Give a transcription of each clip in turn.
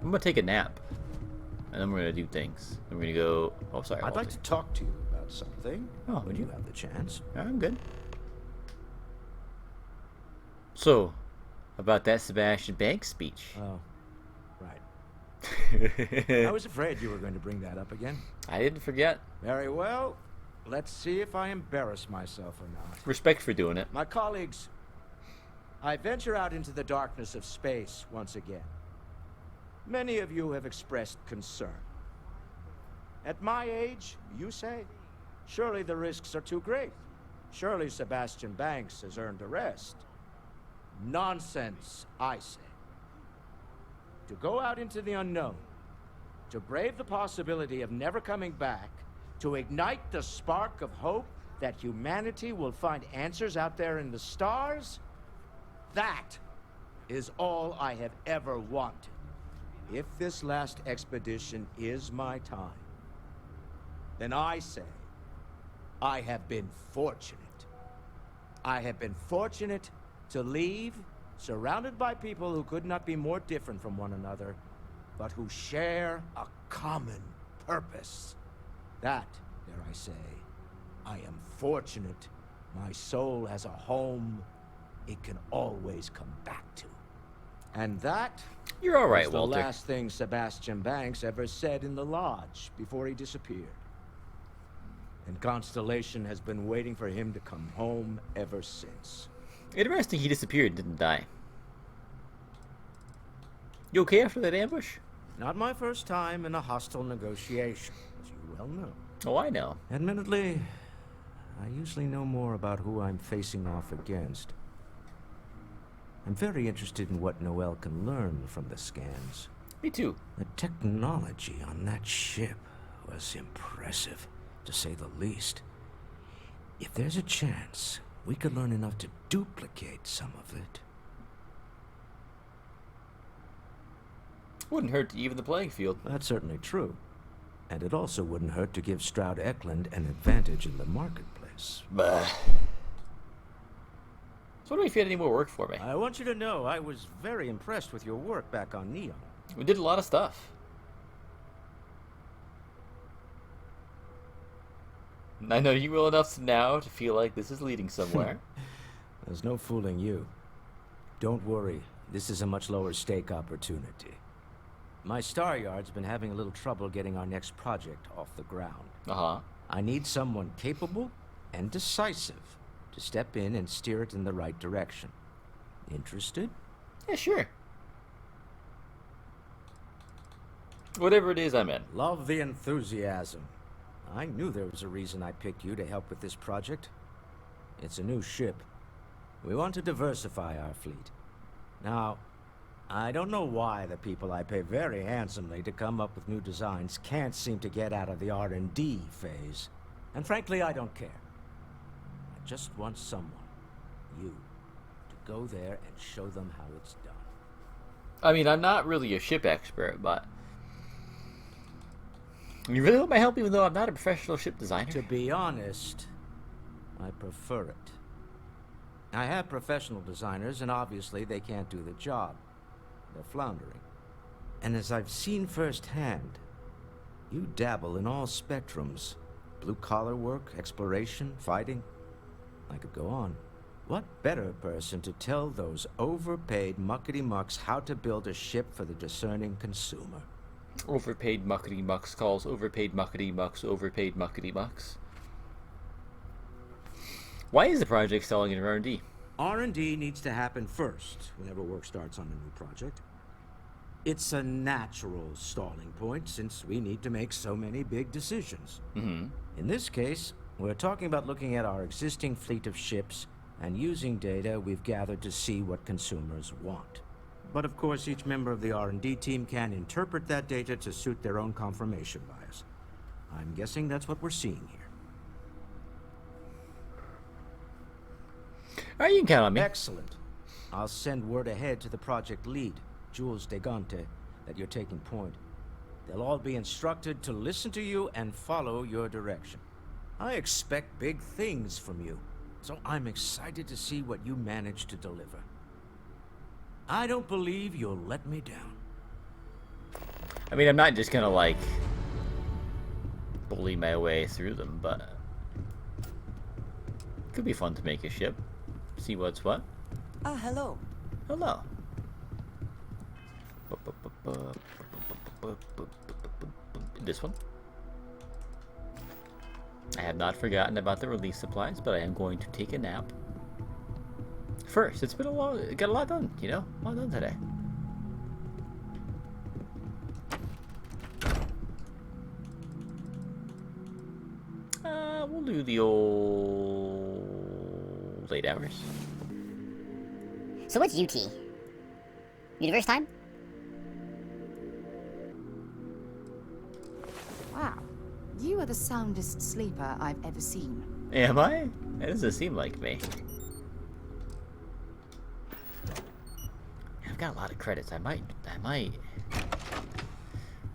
I'm gonna take a nap. And then we're gonna do things. Then we're gonna go... Oh, sorry. I'd like to talk to you about something. Oh, when you have the chance. I'm good. So, about that Sebastian Banks speech. Oh, right. I was afraid you were going to bring that up again. I didn't forget. Very well. Let's see if I embarrass myself or not. Respect for doing it. My colleagues, I venture out into the darkness of space once again. Many of you have expressed concern. At my age, you say, surely the risks are too great. Surely Sebastian Banks has earned a rest. Nonsense, I say. To go out into the unknown, to brave the possibility of never coming back, to ignite the spark of hope that humanity will find answers out there in the stars, that is all I have ever wanted. If this last expedition is my time, then I say, I have been fortunate. I have been fortunate to leave, surrounded by people who could not be more different from one another, but who share a common purpose. That, dare I say, I am fortunate. My soul has a home it can always come back to. And that... You're all right, was the Walter. last thing Sebastian Banks ever said in the lodge before he disappeared. And Constellation has been waiting for him to come home ever since. Interesting he disappeared and didn't die. You okay after that ambush? Not my first time in a hostile negotiation, as you well know. Oh, I know. Admittedly, I usually know more about who I'm facing off against. I'm very interested in what Noel can learn from the scans. Me too. The technology on that ship was impressive, to say the least. If there's a chance, we could learn enough to duplicate some of it. Wouldn't hurt to even the playing field. That's certainly true. And it also wouldn't hurt to give Stroud Eklund an advantage in the marketplace. Bah. So wondering if you had any more work for me. I want you to know I was very impressed with your work back on Neon. We did a lot of stuff. I know you well enough now to feel like this is leading somewhere. There's no fooling you. Don't worry, this is a much lower stake opportunity. My Star Yard's been having a little trouble getting our next project off the ground. Uh-huh. I need someone capable and decisive to step in and steer it in the right direction. Interested? Yeah, sure. Whatever it is, I'm in. Love the enthusiasm. I knew there was a reason I picked you to help with this project. It's a new ship. We want to diversify our fleet. Now, I don't know why the people I pay very handsomely to come up with new designs can't seem to get out of the R&D phase. And frankly, I don't care. I just want someone, you, to go there and show them how it's done. I mean, I'm not really a ship expert, but... You really want my help even though I'm not a professional ship designer? To be honest, I prefer it. I have professional designers, and obviously they can't do the job. They're floundering. And as I've seen firsthand, you dabble in all spectrums. Blue-collar work, exploration, fighting. I could go on. What better person to tell those overpaid muckety-mucks how to build a ship for the discerning consumer? Overpaid muckety-mucks calls overpaid muckety-mucks overpaid muckety-mucks. Why is the project stalling in R&D? R&D needs to happen first whenever work starts on a new project. It's a natural stalling point since we need to make so many big decisions. Mm-hmm. In this case, we're talking about looking at our existing fleet of ships and using data we've gathered to see what consumers want. But of course, each member of the R&D team can interpret that data to suit their own confirmation bias. I'm guessing that's what we're seeing here. Alright, you can count on me. Excellent. I'll send word ahead to the project lead, Jules Degante, that you're taking point. They'll all be instructed to listen to you and follow your direction. I expect big things from you, so I'm excited to see what you manage to deliver. I don't believe you'll let me down. I mean, I'm not just gonna, like, bully my way through them, but it could be fun to make a ship. See what's what. Ah, hello. Hello. This one. I have not forgotten about the release supplies, but I am going to take a nap. First, it's been got a lot done, you know? A lot done today. We'll do the old 8 hours. So what's UT? Universe time? Wow. You are the soundest sleeper I've ever seen. Am I? That doesn't seem like me. I've got a lot of credits.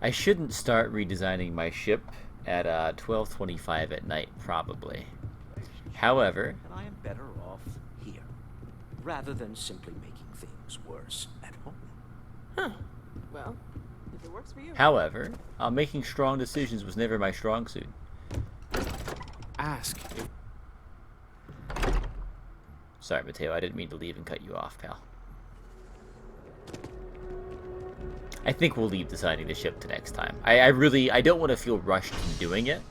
I shouldn't start redesigning my ship at 12:25 at night, probably. However, And I am better off here, rather than simply making things worse at home. Huh. Well, if it works for you. however, making strong decisions was never my strong suit. Ask if Sorry, Mateo, I didn't mean to leave and cut you off, pal. I think we'll leave designing the ship to next time. I don't want to feel rushed in doing it.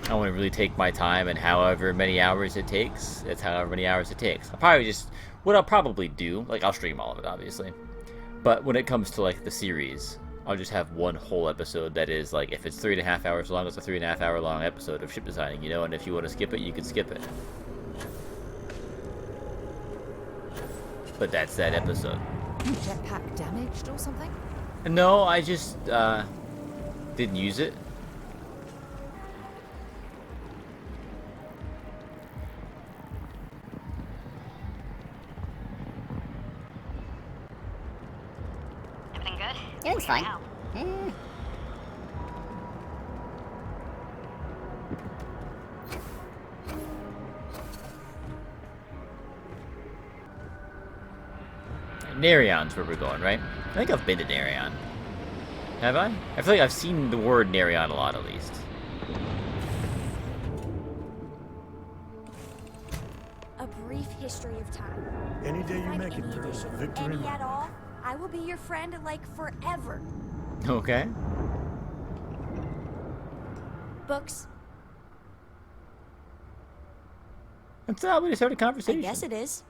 I want to really take my time, and however many hours it takes, it's however many hours it takes. What I'll probably do, like, I'll stream all of it, obviously. But when it comes to, like, the series, I'll just have one whole episode that is, like, if it's 3.5 hours long, it's a 3.5 hour long episode of ship designing, you know? And if you want to skip it, you can skip it. But that's that episode. Jetpack damaged or something? No, I just, didn't use it. Everything good? Everything's fine. Narion's where we're going, right? I think I've been to Narion. Have I? I feel like I've seen the word Narion a lot, at least. A brief history of time. Any day you Find make it, any girl. edition, Victory. any at all, I will be your friend like forever. Okay. Books? That's how we start a I conversation. guess it is.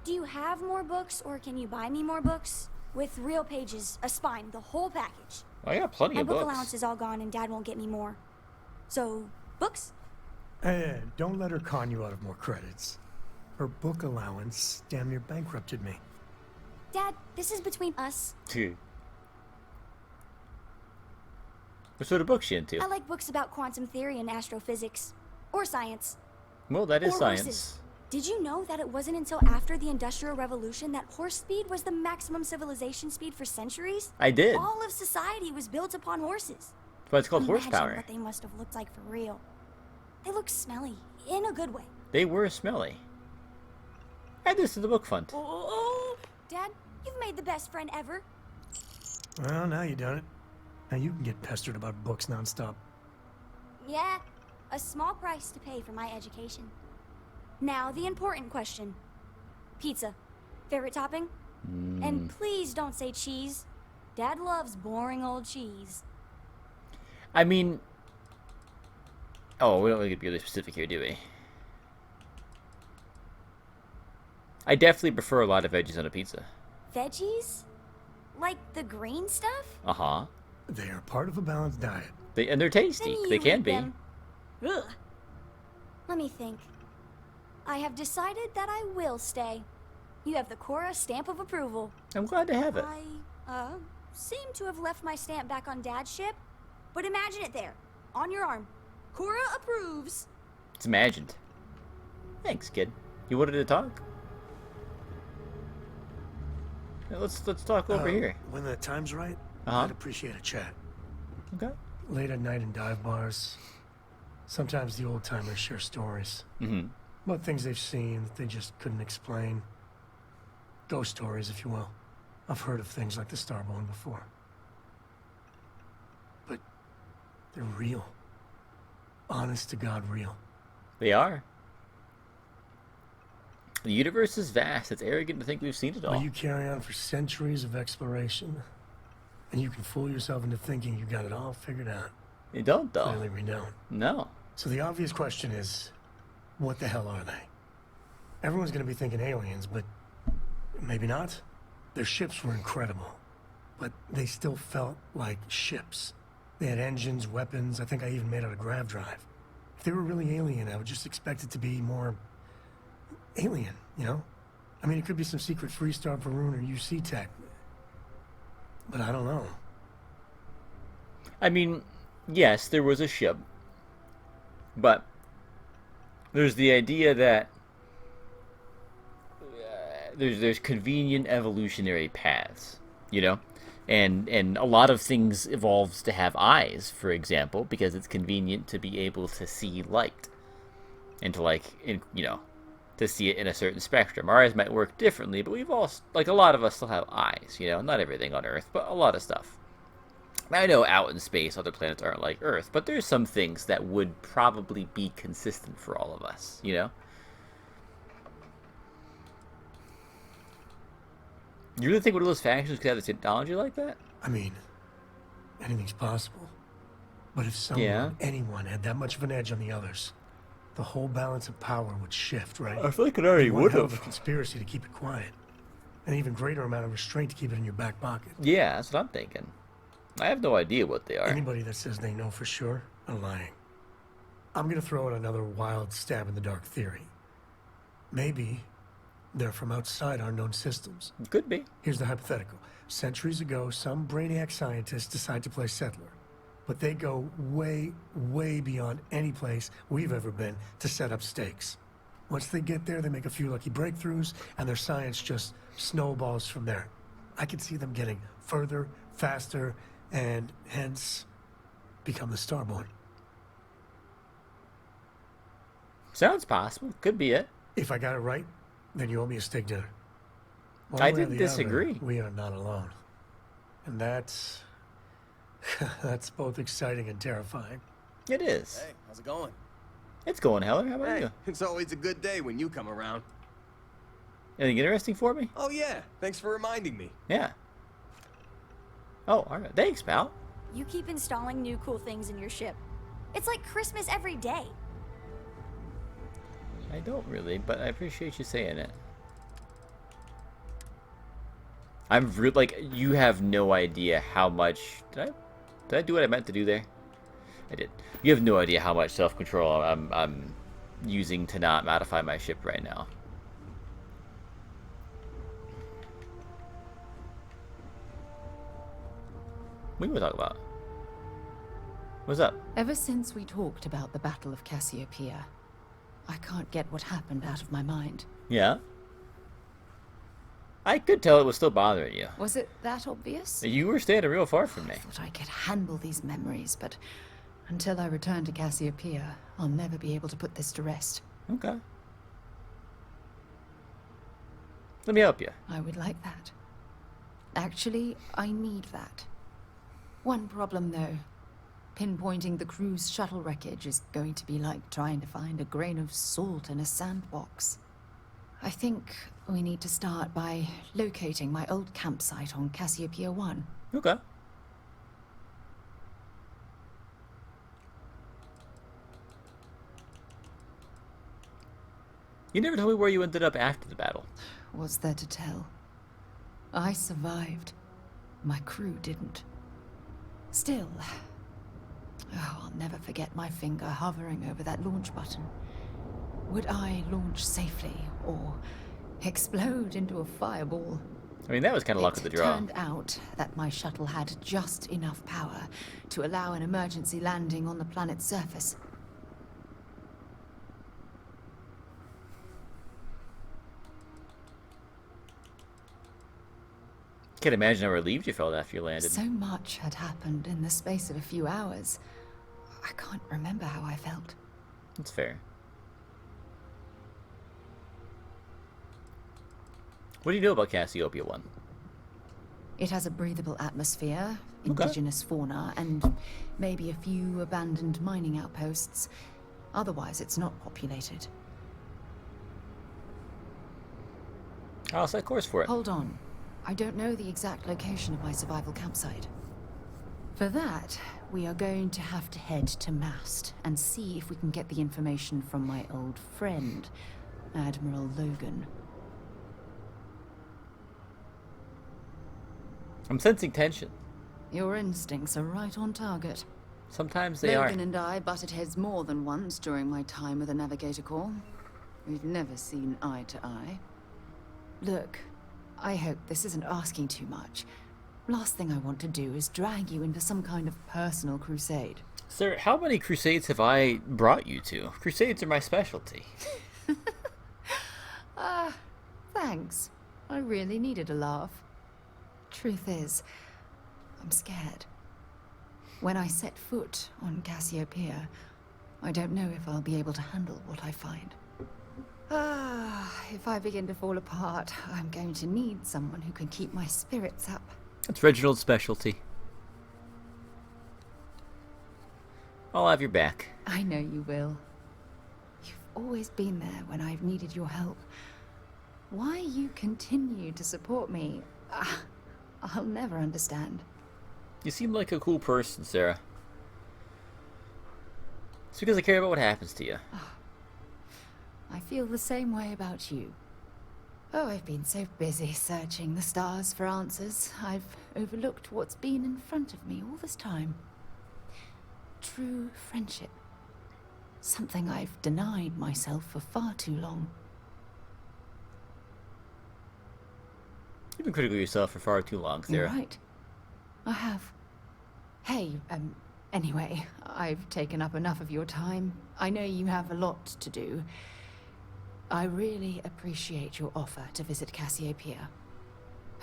Do you have more books, or can you buy me more books? With real pages, a spine, the whole package. I got plenty My of book books. allowance is all gone, and Dad won't get me more. So, books? Hey, don't let her con you out of more credits. Her book allowance damn near bankrupted me. Dad, this is between us. What sort of books you into? I like books about quantum theory and astrophysics. Or science. Well, that is Or science. horses. Did you know that it wasn't until after the Industrial Revolution that horse speed was the maximum civilization speed for centuries? I did. All of society was built upon horses. That's why it's called Imagine horsepower. what they must have looked like for real. They look smelly, in a good way. They were smelly. Add this to the book fund. Oh, Dad, you've made the best friend ever. Well, now you done it. Now you can get pestered about books nonstop. Yeah, a small price to pay for my education. Now, the important question. Pizza. Favorite topping? And please don't say cheese. Dad loves boring old cheese. I mean... Oh, we don't need to be really specific here, do we? I definitely prefer a lot of veggies on a pizza. Veggies? Like the green stuff? Uh-huh. They are part of a balanced diet. And they're tasty. Then They you can eat be. them. Ugh. Let me think. I have decided that I will stay. You have the Cora stamp of approval. I'm glad to have it. I, seem to have left my stamp back on Dad's ship, but imagine it there, on your arm. Cora approves. It's imagined. Thanks, kid. You wanted to talk? Yeah, let's talk over here. When the time's right, Uh-huh. I'd appreciate a chat. Okay. Late at night in dive bars. Sometimes the old timers share stories. Mm-hmm. About things they've seen that they just couldn't explain. Ghost stories, if you will. I've heard of things like the Starborn before. They're real. Honest to God, real. They are. The universe is vast. It's arrogant to think we've seen it all. Well, you carry on for centuries of exploration, and you can fool yourself into thinking you got it all figured out. You don't, though. Clearly we don't. No. So the obvious question is, what the hell are they? Everyone's gonna be thinking aliens, but maybe not. Their ships were incredible, but they still felt like ships. They had engines, weapons, I think I even made out a grav drive. If they were really alien, I would just expect it to be more alien, you know? I mean, it could be some secret Freestar Varun or UC tech, but I don't know. I mean, yes, there was a ship, but there's the idea that there's convenient evolutionary paths, you know, and a lot of things evolves to have eyes, for example, because it's convenient to be able to see light, and to to see it in a certain spectrum. Our eyes might work differently, but we've all, like, a lot of us still have eyes, you know, not everything on Earth, but a lot of stuff. I know out in space other planets aren't like Earth, but there's some things that would probably be consistent for all of us, you know? You really think one of those factions could have the technology like that? I mean, anything's possible. But if someone, anyone, had that much of an edge on the others, the whole balance of power would shift, right? I feel like it already would have. A conspiracy to keep it quiet. An even greater amount of restraint to keep it in your back pocket. Yeah, that's what I'm thinking. I have no idea what they are. Anybody that says they know for sure are lying. I'm gonna throw out another wild stab in the dark theory. Maybe they're from outside our known systems. Could be. Here's the hypothetical. Centuries ago, some brainiac scientists decide to play settler. But they go way, way beyond any place we've ever been to set up stakes. Once they get there, they make a few lucky breakthroughs, and their science just snowballs from there. I could see them getting further, faster, and hence become the Starborn. Sounds possible. Could be it. If I got it right, then you owe me a steak dinner. One I way or didn't the disagree. Other, we are not alone. And that's that's both exciting and terrifying. It is. Hey, how's it going? It's going, Heller. How about you? It's always a good day when you come around. Anything interesting for me? Oh yeah, thanks for reminding me. Yeah. Oh, all right. Thanks, pal. You keep installing new cool things in your ship. It's like Christmas every day. I don't really, but I appreciate you saying it. I'm like, you have no idea how much... Did I do what I meant to do there? I did. You have no idea how much self-control I'm using to not modify my ship right now. What do you want to talk about? What's up? Ever since we talked about the Battle of Cassiopeia, I can't get what happened out of my mind. Yeah? I could tell it was still bothering you. Was it that obvious? You were standing real far from me. I thought I could handle these memories, but until I return to Cassiopeia, I'll never be able to put this to rest. Okay. Let me help you. I would like that. Actually, I need that. One problem, though. Pinpointing the crew's shuttle wreckage is going to be like trying to find a grain of salt in a sandbox. I think we need to start by locating my old campsite on Cassiopeia 1. Okay. You never told me where you ended up after the battle. What's there to tell? I survived. My crew didn't. Still, I'll never forget my finger hovering over that launch button. Would I launch safely or explode into a fireball? I mean, that was kind of luck of the draw. It turned out that my shuttle had just enough power to allow an emergency landing on the planet's surface. Can't imagine how relieved you felt after you landed. So much had happened in the space of a few hours. I can't remember how I felt. That's fair. What do you know about Cassiopeia 1? It has a breathable atmosphere, Okay. indigenous fauna, and maybe a few abandoned mining outposts. Otherwise, it's not populated. I'll set course for it. Hold on. I don't know the exact location of my survival campsite. For that, we are going to have to head to Mast and see if we can get the information from my old friend, Admiral Logan. I'm sensing tension. Your instincts are right on target. Sometimes they Logan are. and I butted heads more than once during my time with the Navigator Corps. We've never seen eye to eye. Look, I hope this isn't asking too much. Last thing I want to do is drag you into some kind of personal crusade. Sir, how many crusades have I brought you to? Crusades are my specialty. Thanks. I really needed a laugh. Truth is, I'm scared. When I set foot on Cassiopeia, I don't know if I'll be able to handle what I find. If I begin to fall apart, I'm going to need someone who can keep my spirits up. That's Reginald's specialty. I'll have your back. I know you will. You've always been there when I've needed your help. Why you continue to support me, I'll never understand. You seem like a cool person, Sarah. It's because I care about what happens to you. I feel the same way about you. Oh, I've been so busy searching the stars for answers, I've overlooked what's been in front of me all this time. True friendship. Something I've denied myself for far too long. You've been critical of yourself for far too long, You're Sarah. right. I have. Hey, anyway, I've taken up enough of your time. I know you have a lot to do. I really appreciate your offer to visit Cassiopeia.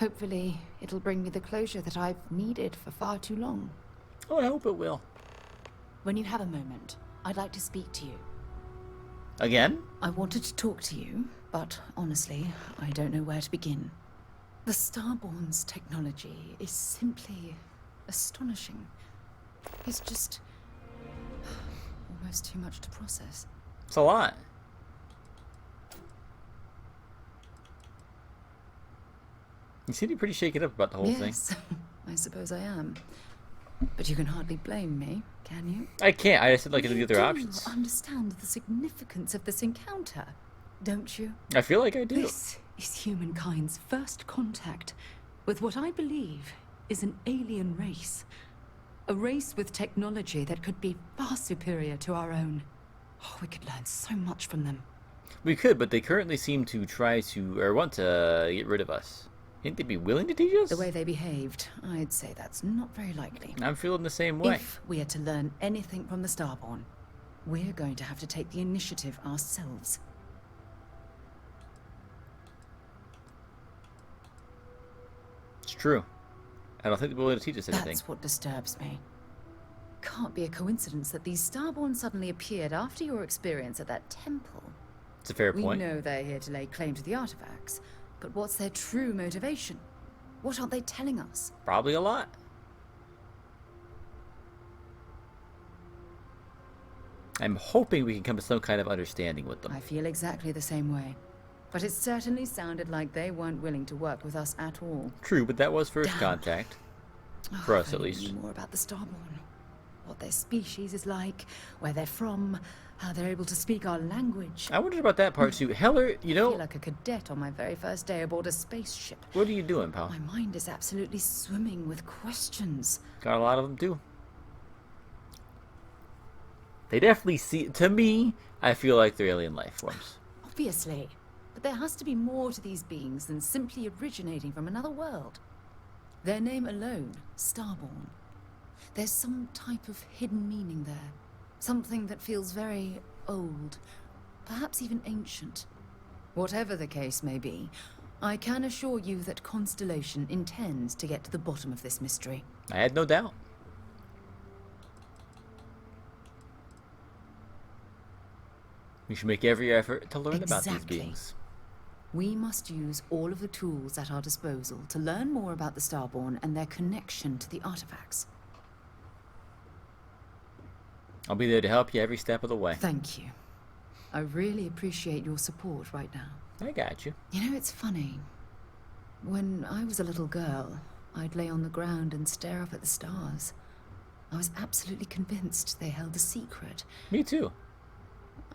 Hopefully, it'll bring me the closure that I've needed for far too long. Oh, I hope it will. When you have a moment, I'd like to speak to you. Again? I wanted to talk to you, but honestly, I don't know where to begin. The Starborn's technology is simply astonishing. It's just almost too much to process. It's a lot. You seem to be pretty shaken up about the whole thing. Yes, I suppose I am. But you can hardly blame me, can you? I can't. I just said like the You other do options. understand the significance of this encounter, don't you? I feel like I do. This is humankind's first contact with what I believe is an alien race. A race with technology that could be far superior to our own. Oh, we could learn so much from them. We could, but they currently seem to try to, or want to, get rid of us. Think they'd be willing to teach us? The way they behaved, I'd say that's not very likely. I'm feeling the same way. If we are to learn anything from the Starborn, we're going to have to take the initiative ourselves. It's true. I don't think they'll be willing to teach us anything. That's what disturbs me. Can't be a coincidence that these Starborn suddenly appeared after your experience at that temple. It's a fair We point. know they're here to lay claim to the artifacts, but what's their true motivation? What aren't they telling us? Probably a lot. I'm hoping we can come to some kind of understanding with them. I feel exactly the same way. But it certainly sounded like they weren't willing to work with us at all. True, but that was first Damn. contact. Oh, For us, if I at only least. knew more about the Starborn. What their species is like, where they're from, how they're able to speak our language. I wondered about that part too. Heller, you I know, feel like a cadet on my very first day aboard a spaceship. what are you doing, pal? My mind is absolutely swimming with questions. Got a lot of them too. They definitely see, to me, I feel like they're alien life forms. Obviously. But there has to be more to these beings than simply originating from another world. Their name alone, Starborn. There's some type of hidden meaning there. Something that feels very old, perhaps even ancient. Whatever the case may be, I can assure you that Constellation intends to get to the bottom of this mystery. I had no doubt. We should make every effort to learn about these Exactly. beings. We must use all of the tools at our disposal to learn more about the Starborn and their connection to the artifacts. I'll be there to help you every step of the way. Thank you. I really appreciate your support right now. I got you. You know, it's funny. When I was a little girl, I'd lay on the ground and stare up at the stars. I was absolutely convinced they held a secret. Me too.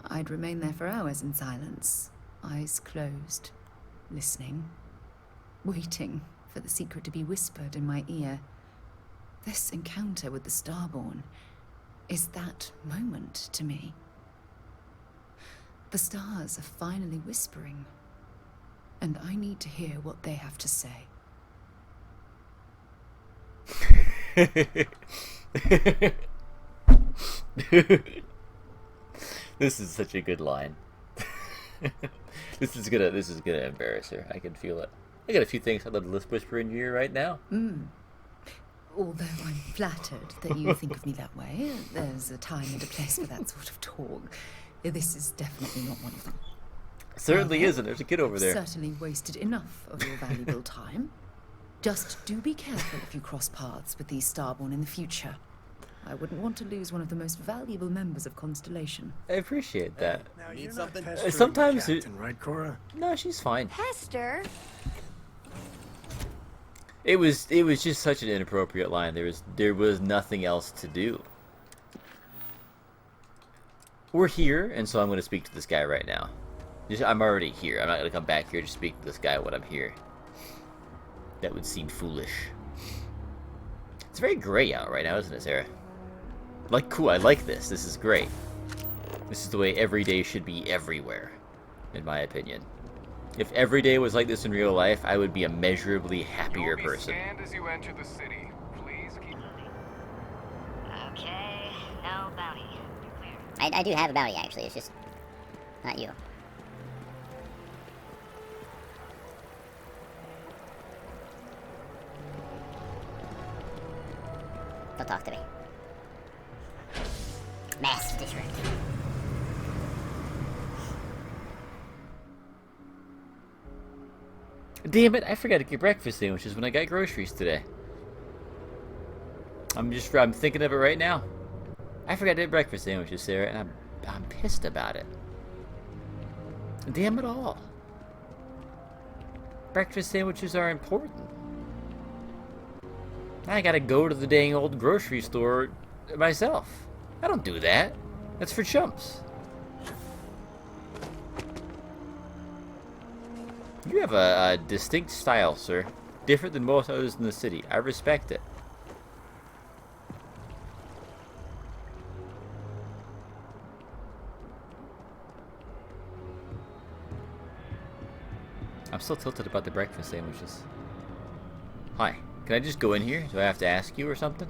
I'd remain there for hours in silence, eyes closed, listening, waiting for the secret to be whispered in my ear. This encounter with the Starborn is that moment to me. The stars are finally whispering, and I need to hear what they have to say. This is such a good line. This is gonna embarrass her. I can feel it. I got a few things I'd love to whisper in your ear right now. Although I'm flattered that you think of me that way, there's a time and a place for that sort of talk. This is definitely not one of them. Certainly isn't. There's a kid over there. Certainly wasted enough of your valuable time. Just do be careful if you cross paths with these Starborn in the future. I wouldn't want to lose one of the most valuable members of Constellation. I appreciate that. Now, Need you're something? not pestering Sometimes the captain, right, Cora? No, she's fine. Hester? It was just such an inappropriate line. There was nothing else to do. We're here, and so I'm going to speak to this guy right now. I'm already here. I'm not going to come back here to speak to this guy when I'm here. That would seem foolish. It's very gray out right now, isn't it, Sarah? Like, cool, I like this. This is great. This is the way every day should be everywhere, in my opinion. If every day was like this in real life, I would be a measurably happier person. Stand as you enter the city. Please keep moving. Okay, no bounty. Clear. I do have a bounty, actually. It's just not you. Don't talk to me. Mass disregard. Damn it, I forgot to get breakfast sandwiches when I got groceries today. I'm thinking of it right now. I forgot to get breakfast sandwiches, Sarah, and I'm pissed about it. Damn it all. Breakfast sandwiches are important. I gotta go to the dang old grocery store myself. I don't do that. That's for chumps. You have a distinct style, sir. Different than most others in the city. I respect it. I'm still tilted about the breakfast sandwiches. Hi. Can I just go in here? Do I have to ask you or something?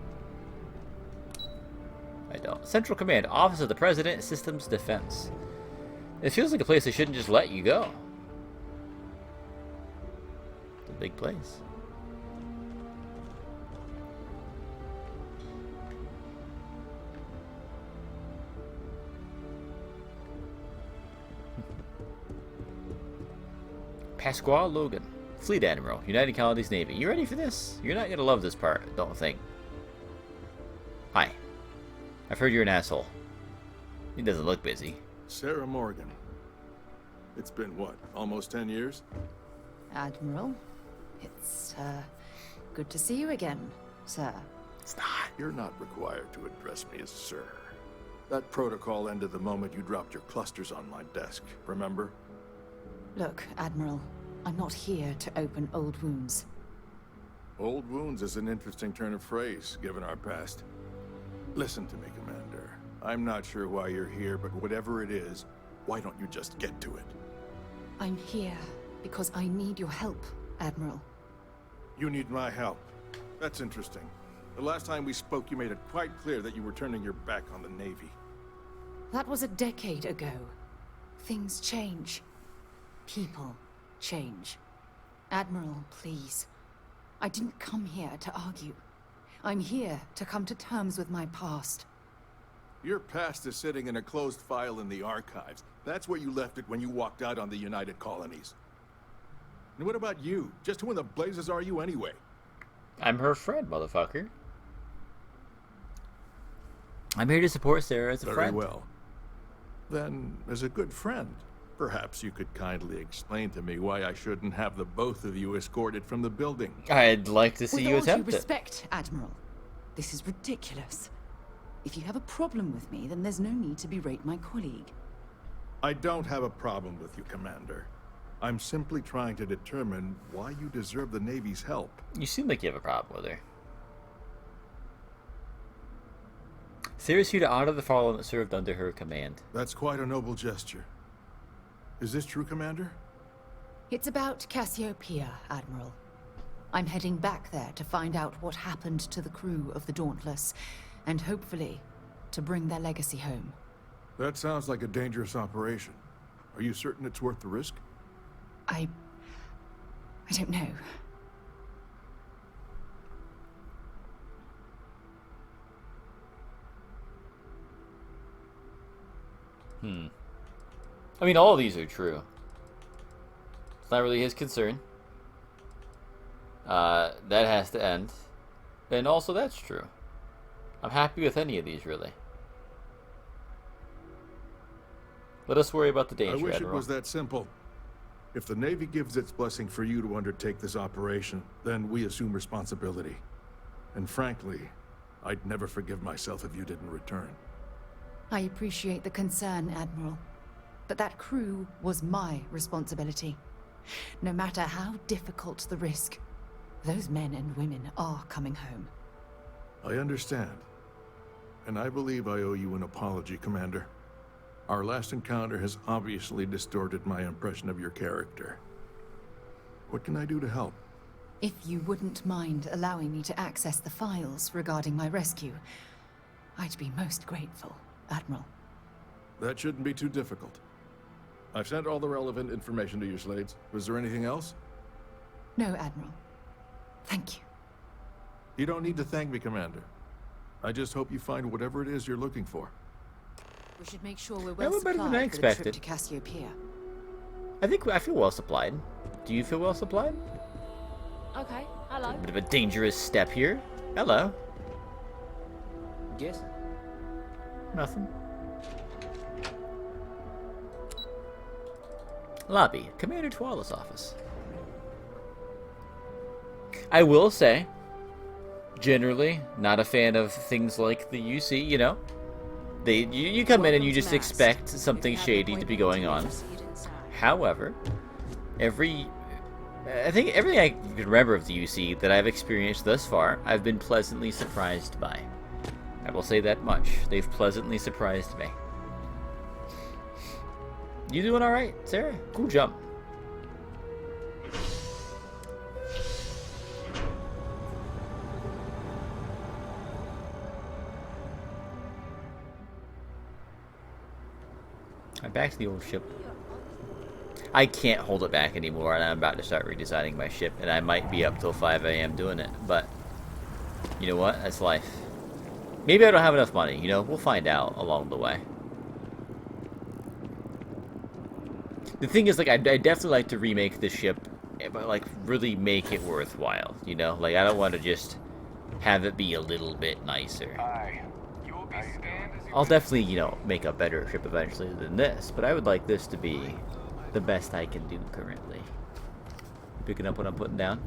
I don't. Central Command, Office of the President, Systems Defense. It feels like a place they shouldn't just let you go. It's a big place. Pasquale Logan, Fleet Admiral, United Colonies Navy. You ready for this? You're not gonna love this part, don't think. Hi. I've heard you're an asshole. He doesn't look busy. Sarah Morgan. It's been, what, almost 10 years? Admiral, it's, good to see you again, sir. It's not. You're not required to address me as sir. That protocol ended the moment you dropped your clusters on my desk, remember? Look, Admiral, I'm not here to open old wounds. Old wounds is an interesting turn of phrase, given our past. Listen to me, Commander. I'm not sure why you're here, but whatever it is, why don't you just get to it? I'm here because I need your help, Admiral. You need my help. That's interesting. The last time we spoke, you made it quite clear that you were turning your back on the Navy. That was a decade ago. Things change. People change. Admiral, please. I didn't come here to argue. I'm here to come to terms with my past. Your past is sitting in a closed file in the archives. That's where you left it when you walked out on the United Colonies. And what about you? Just who in the blazes are you anyway? I'm her friend, motherfucker. I'm here to support Sarah as a friend. Very well. Then, as a good friend, perhaps you could kindly explain to me why I shouldn't have the both of you escorted from the building. I'd like to see With you all due attempt it. respect, Admiral, this is ridiculous. If you have a problem with me, then there's no need to berate my colleague. I don't have a problem with you, Commander. I'm simply trying to determine why you deserve the Navy's help. You seem like you have a problem with her. Sarah's here to honor the fallen that served under her command. That's quite a noble gesture. Is this true, Commander? It's about Cassiopeia, Admiral. I'm heading back there to find out what happened to the crew of the Dauntless, and hopefully, to bring their legacy home. That sounds like a dangerous operation. Are you certain it's worth the risk? I don't know. I mean, all of these are true. It's not really his concern. That has to end. And also, that's true. I'm happy with any of these, really. Let us worry about the danger, I wish Admiral. it was that simple. If the Navy gives its blessing for you to undertake this operation, then we assume responsibility. And frankly, I'd never forgive myself if you didn't return. I appreciate the concern, Admiral. But that crew was my responsibility. No matter how difficult the risk, those men and women are coming home. I understand. And I believe I owe you an apology, Commander. Our last encounter has obviously distorted my impression of your character. What can I do to help? If you wouldn't mind allowing me to access the files regarding my rescue, I'd be most grateful, Admiral. That shouldn't be too difficult. I've sent all the relevant information to your slates. Was there anything else? No, Admiral. Thank you. You don't need to thank me, Commander. I just hope you find whatever it is you're looking for. We should make sure we're That well was better than I supplied for the trip expected. to Cassiopeia. I feel well supplied. Do you feel well supplied? Okay, hello. A bit of a dangerous step here. Hello. Yes? Nothing. Lobby. Commander Tuala's office. I will say, generally, not a fan of things like the UC, you know? You come in and you just expect something shady to be going on. However, I think everything I can remember of the UC that I've experienced thus far, I've been pleasantly surprised by. I will say that much. They've pleasantly surprised me. You doing alright, Sarah? Cool jump. Alright, back to the old ship. I can't hold it back anymore, and I'm about to start redesigning my ship, and I might be up till 5 a.m. doing it, but you know what? That's life. Maybe I don't have enough money, you know? We'll find out along the way. The thing is, like, I definitely like to remake this ship, but, like, really make it worthwhile, you know? Like, I don't want to just have it be a little bit nicer. You will be scanned as you I'll definitely, you know, make a better ship eventually than this, but I would like this to be the best I can do currently. You picking up what I'm putting down?